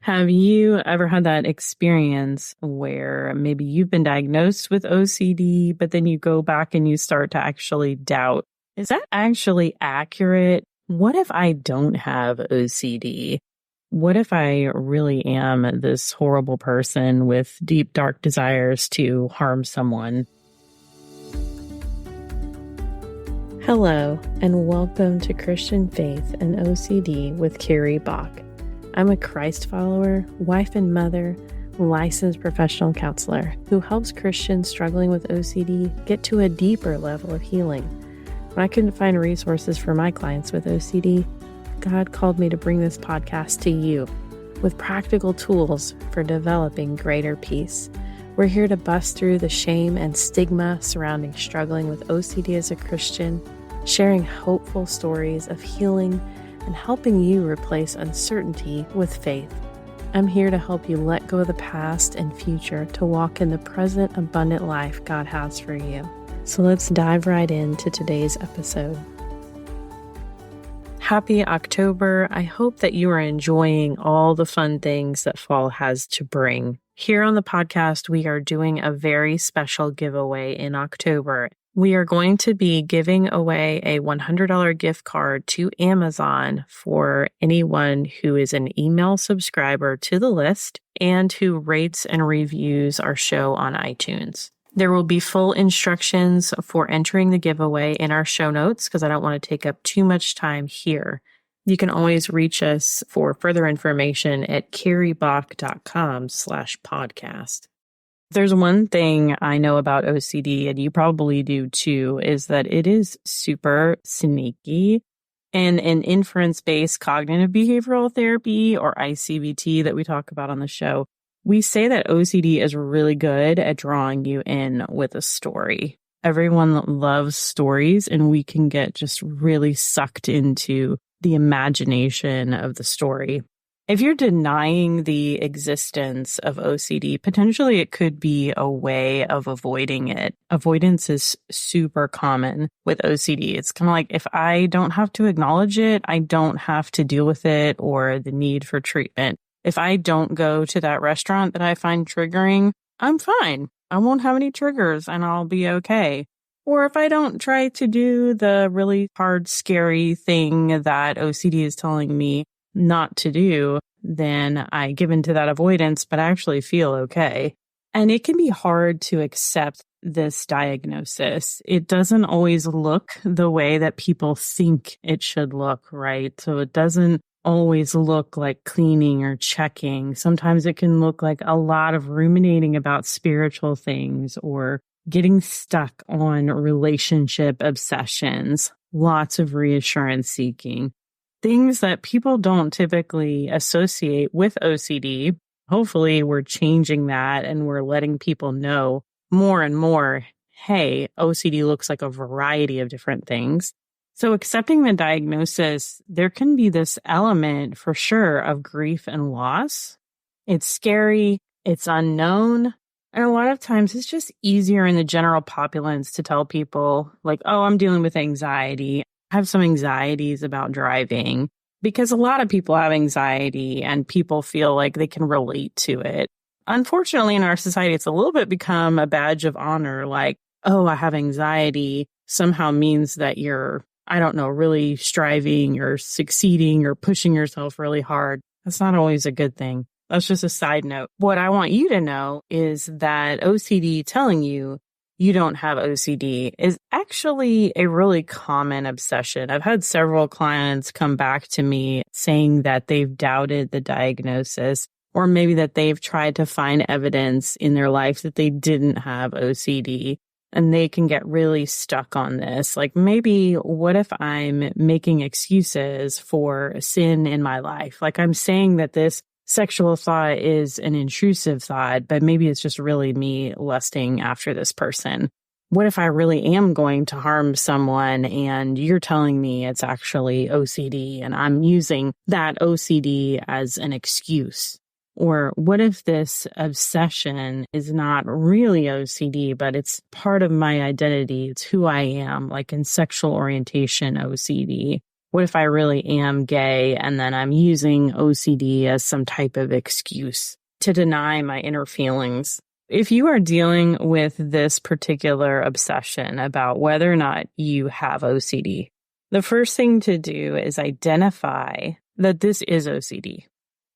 Have you ever had that experience where maybe you've been diagnosed with OCD, but then you go back and you start to actually doubt, is that actually accurate? What if I don't have OCD? What if I really am this horrible person with deep, dark desires to harm someone? Hello, and welcome to Christian Faith and OCD with Carrie Bach. I'm a Christ follower, wife and mother, licensed professional counselor who helps Christians struggling with OCD get to a deeper level of healing. When I couldn't find resources for my clients with OCD, God called me to bring this podcast to you with practical tools for developing greater peace. We're here to bust through the shame and stigma surrounding struggling with OCD as a Christian, sharing hopeful stories of healing and helping you replace uncertainty with faith. I'm here to help you let go of the past and future to walk in the present abundant life God has for you. So let's dive right into today's episode. Happy October. I hope that you are enjoying all the fun things that fall has to bring. Here on the podcast, we are doing a very special giveaway in October. We are going to be giving away a $100 gift card to Amazon for anyone who is an email subscriber to the list and who rates and reviews our show on iTunes. There will be full instructions for entering the giveaway in our show notes because I don't want to take up too much time here. You can always reach us for further information at carriebach.com/podcast. There's one thing I know about OCD, and you probably do too, is that it is super sneaky. And in inference-based cognitive behavioral therapy, or ICBT, that we talk about on the show, we say that OCD is really good at drawing you in with a story. Everyone loves stories, and we can get just really sucked into the imagination of the story. If you're denying the existence of OCD, potentially it could be a way of avoiding it. Avoidance is super common with OCD. It's kind of like if I don't have to acknowledge it, I don't have to deal with it or the need for treatment. If I don't go to that restaurant that I find triggering, I'm fine. I won't have any triggers and I'll be okay. Or if I don't try to do the really hard, scary thing that OCD is telling me not to do, then I give into that avoidance, but I actually feel okay. And it can be hard to accept this diagnosis. It doesn't always look the way that people think it should look, right? So it doesn't always look like cleaning or checking. Sometimes it can look like a lot of ruminating about spiritual things or getting stuck on relationship obsessions, lots of reassurance seeking. Things that people don't typically associate with OCD. Hopefully, we're changing that and we're letting people know more and more, hey, OCD looks like a variety of different things. So accepting the diagnosis, there can be this element for sure of grief and loss. It's scary, it's unknown, and a lot of times it's just easier in the general populace to tell people like, oh, I'm dealing with anxiety. I have some anxieties about driving, because a lot of people have anxiety and people feel like they can relate to it. Unfortunately, in our society, it's a little bit become a badge of honor. Like, oh, I have anxiety somehow means that you're, I don't know, really striving or succeeding or pushing yourself really hard. That's not always a good thing. That's just a side note. What I want you to know is that OCD telling you you don't have OCD is actually a really common obsession. I've had several clients come back to me saying that they've doubted the diagnosis, or maybe that they've tried to find evidence in their life that they didn't have OCD, and they can get really stuck on this. Like, maybe what if I'm making excuses for sin in my life? Like, I'm saying that this sexual thought is an intrusive thought, but maybe it's just really me lusting after this person. What if I really am going to harm someone and you're telling me it's actually OCD and I'm using that OCD as an excuse? Or what if this obsession is not really OCD, but it's part of my identity? It's who I am, like in sexual orientation OCD. What if I really am gay and then I'm using OCD as some type of excuse to deny my inner feelings? If you are dealing with this particular obsession about whether or not you have OCD, the first thing to do is identify that this is OCD.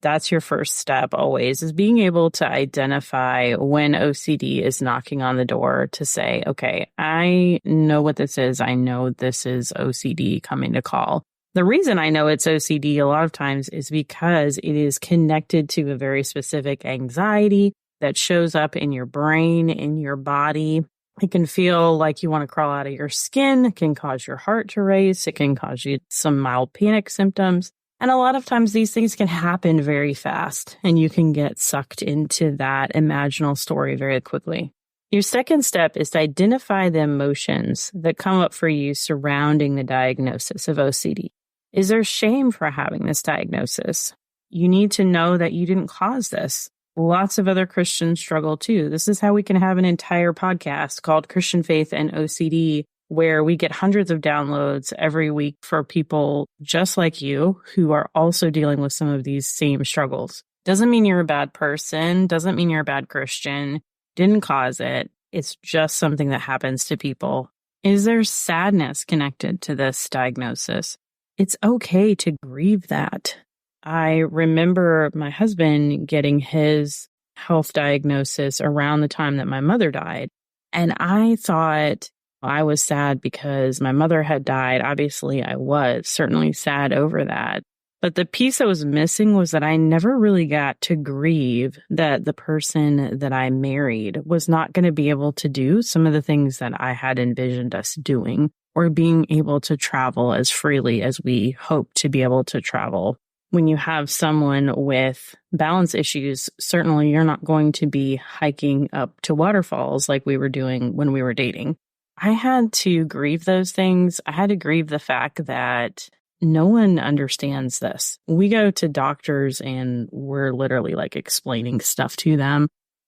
That's your first step always, is being able to identify when OCD is knocking on the door to say, okay, I know what this is. I know this is OCD coming to call. The reason I know it's OCD a lot of times is because it is connected to a very specific anxiety that shows up in your brain, in your body. It can feel like you want to crawl out of your skin. It can cause your heart to race. It can cause you some mild panic symptoms. And a lot of times these things can happen very fast and you can get sucked into that imaginal story very quickly. Your second step is to identify the emotions that come up for you surrounding the diagnosis of OCD. Is there shame for having this diagnosis? You need to know that you didn't cause this. Lots of other Christians struggle too. This is how we can have an entire podcast called Christian Faith and OCD, where we get hundreds of downloads every week for people just like you who are also dealing with some of these same struggles. Doesn't mean you're a bad person. Doesn't mean you're a bad Christian. Didn't cause it. It's just something that happens to people. Is there sadness connected to this diagnosis? It's okay to grieve that. I remember my husband getting his health diagnosis around the time that my mother died. And I thought I was sad because my mother had died. Obviously, I was certainly sad over that. But the piece that was missing was that I never really got to grieve that the person that I married was not going to be able to do some of the things that I had envisioned us doing, or being able to travel as freely as we hope to be able to travel. When you have someone with balance issues, certainly you're not going to be hiking up to waterfalls like we were doing when we were dating. I had to grieve those things. I had to grieve the fact that no one understands this. We go to doctors and we're literally like explaining stuff to them.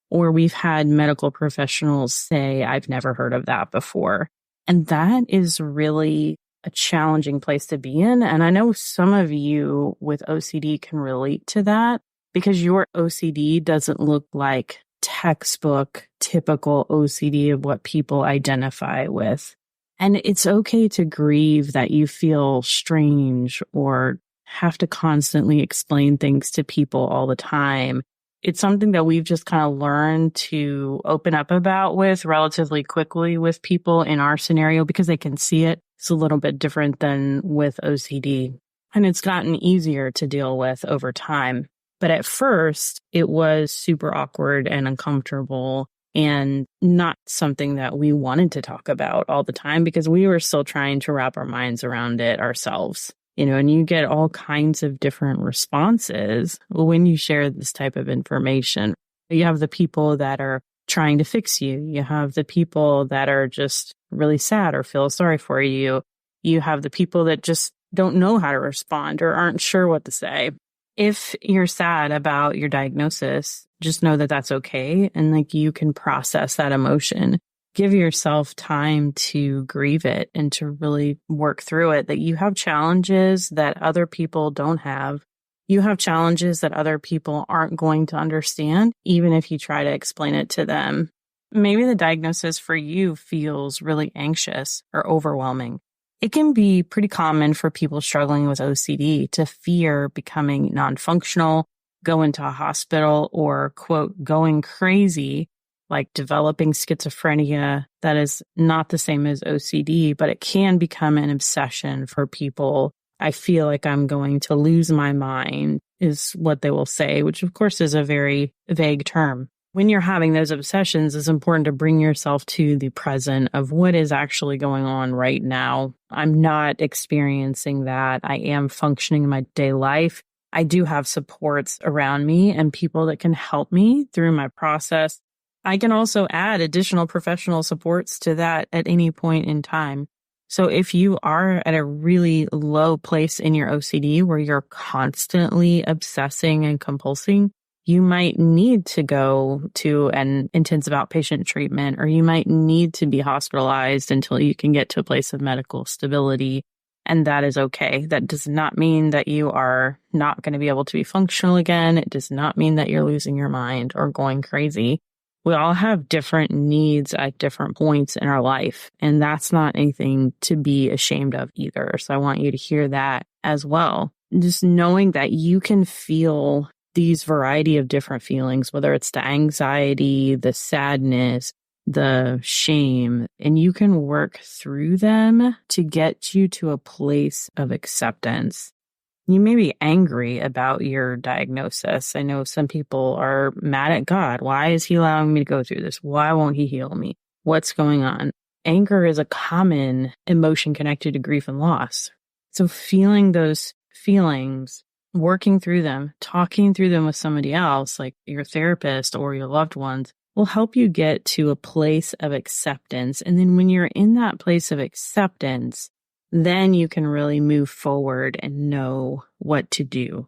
Or we've had medical professionals say, I've never heard of that before. And that is really a challenging place to be in. And I know some of you with OCD can relate to that because your OCD doesn't look like textbook, typical OCD of what people identify with. And it's okay to grieve that you feel strange or have to constantly explain things to people all the time. It's something that we've just kind of learned to open up about with relatively quickly with people in our scenario because they can see it. It's a little bit different than with OCD. And it's gotten easier to deal with over time. But at first, it was super awkward and uncomfortable and not something that we wanted to talk about all the time because we were still trying to wrap our minds around it ourselves. And you get all kinds of different responses when you share this type of information. You have the people that are trying to fix you. You have the people that are just really sad or feel sorry for you. You have the people that just don't know how to respond or aren't sure what to say. If you're sad about your diagnosis, just know that that's okay. And you can process that emotion. Give yourself time to grieve it and to really work through it, that you have challenges that other people don't have. You have challenges that other people aren't going to understand, even if you try to explain it to them. Maybe the diagnosis for you feels really anxious or overwhelming. It can be pretty common for people struggling with OCD to fear becoming non-functional, go into a hospital, or, quote, going crazy, like developing schizophrenia. That is not the same as OCD, but it can become an obsession for people. I feel like I'm going to lose my mind is what they will say, which of course is a very vague term. When you're having those obsessions, it's important to bring yourself to the present of what is actually going on right now. I'm not experiencing that. I am functioning in my day life. I do have supports around me and people that can help me through my process. I can also add additional professional supports to that at any point in time. So if you are at a really low place in your OCD where you're constantly obsessing and compulsing, you might need to go to an intensive outpatient treatment, or you might need to be hospitalized until you can get to a place of medical stability. And that is okay. That does not mean that you are not going to be able to be functional again. It does not mean that you're losing your mind or going crazy. We all have different needs at different points in our life, and that's not anything to be ashamed of either. So I want you to hear that as well. Just knowing that you can feel these variety of different feelings, whether it's the anxiety, the sadness, the shame, and you can work through them to get you to a place of acceptance. You may be angry about your diagnosis. I know some people are mad at God. Why is he allowing me to go through this? Why won't he heal me? What's going on? Anger is a common emotion connected to grief and loss. So feeling those feelings, working through them, talking through them with somebody else, like your therapist or your loved ones, will help you get to a place of acceptance. And then when you're in that place of acceptance, then you can really move forward and know what to do.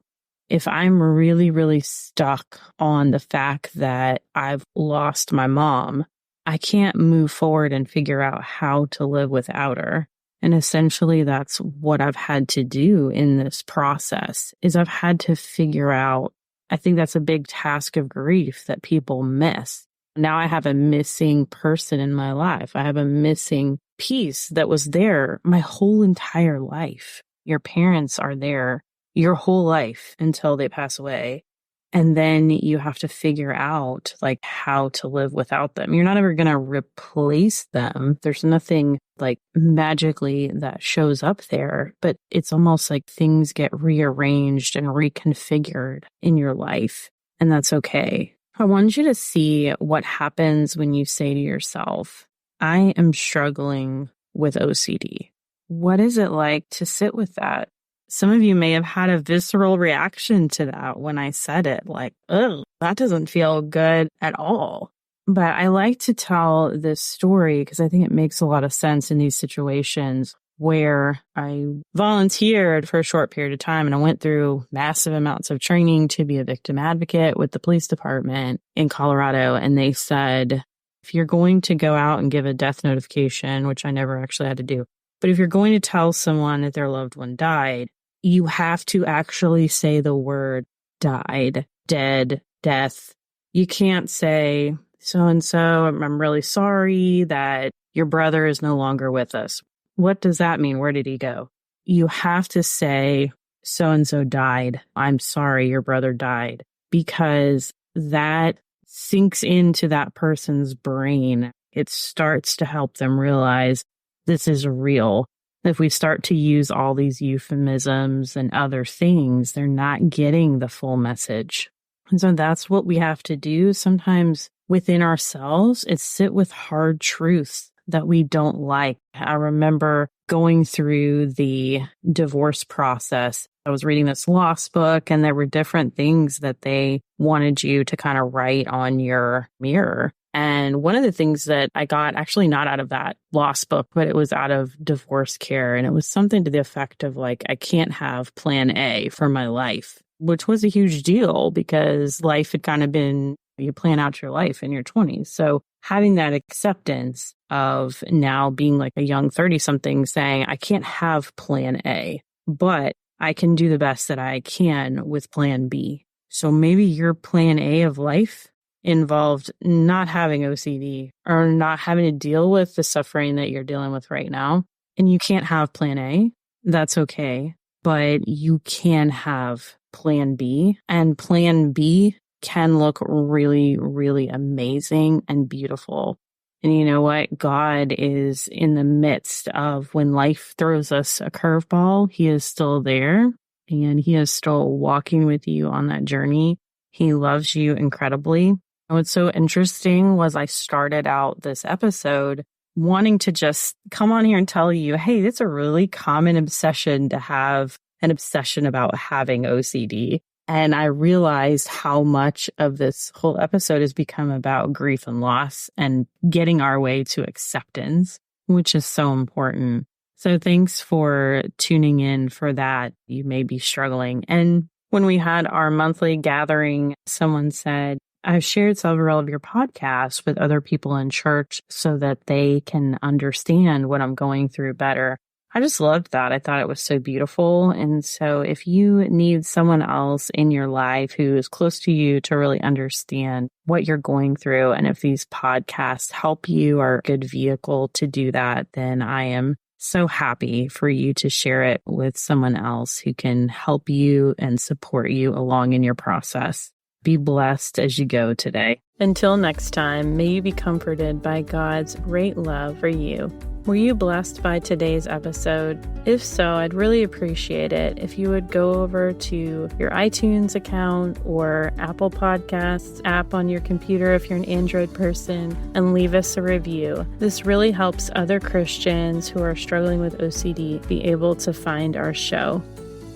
If I'm really, really stuck on the fact that I've lost my mom, I can't move forward and figure out how to live without her. And essentially that's what I've had to do in this process is I've had to figure out, I think that's a big task of grief that people miss. Now I have a missing person in my life. I have a missing piece that was there my whole entire life. Your parents are there your whole life until they pass away. And then you have to figure out like how to live without them. You're not ever going to replace them. There's nothing like magically that shows up there, but it's almost like things get rearranged and reconfigured in your life. And that's okay. I want you to see what happens when you say to yourself, I am struggling with OCD. What is it like to sit with that? Some of you may have had a visceral reaction to that when I said it, like, oh, that doesn't feel good at all. But I like to tell this story because I think it makes a lot of sense in these situations where I volunteered for a short period of time and I went through massive amounts of training to be a victim advocate with the police department in Colorado. And they said, if you're going to go out and give a death notification, which I never actually had to do, but if you're going to tell someone that their loved one died, you have to actually say the word died, dead, death. You can't say, so-and-so, I'm really sorry that your brother is no longer with us. What does that mean? Where did he go? You have to say, so-and-so died. I'm sorry your brother died, because that sinks into that person's brain. It starts to help them realize this is real. If we start to use all these euphemisms and other things, they're not getting the full message. And so that's what we have to do sometimes within ourselves, is sit with hard truths that we don't like. I remember going through the divorce process. I was reading this loss book and there were different things that they wanted you to kind of write on your mirror. And one of the things that I got, actually not out of that loss book, but it was out of divorce care. And it was something to the effect of like, I can't have plan A for my life, which was a huge deal because life had kind of been, you plan out your life in your 20s. So having that acceptance of now being like a young 30-something saying, I can't have plan A, but I can do the best that I can with plan B. So maybe your plan A of life involved not having OCD or not having to deal with the suffering that you're dealing with right now. And you can't have plan A. That's okay. But you can have plan B. And plan B can look really, really amazing and beautiful. And you know what? God is in the midst of when life throws us a curveball. He is still there and he is still walking with you on that journey. He loves you incredibly. And what's so interesting was I started out this episode wanting to just come on here and tell you, hey, it's a really common obsession to have an obsession about having OCD. And I realized how much of this whole episode has become about grief and loss and getting our way to acceptance, which is so important. So thanks for tuning in for that. You may be struggling. And when we had our monthly gathering, someone said, I've shared several of your podcasts with other people in church so that they can understand what I'm going through better. I just loved that. I thought it was so beautiful. And so if you need someone else in your life who is close to you to really understand what you're going through, and if these podcasts help you or are a good vehicle to do that, then I am so happy for you to share it with someone else who can help you and support you along in your process. Be blessed as you go today. Until next time, may you be comforted by God's great love for you. Were you blessed by today's episode? If so, I'd really appreciate it if you would go over to your iTunes account or Apple Podcasts app on your computer if you're an Android person and leave us a review. This really helps other Christians who are struggling with OCD be able to find our show.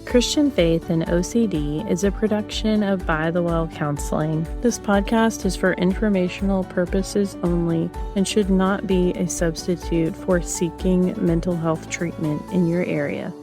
Christian Faith and OCD is a production of By the Well Counseling. This podcast is for informational purposes only and should not be a substitute for seeking mental health treatment in your area.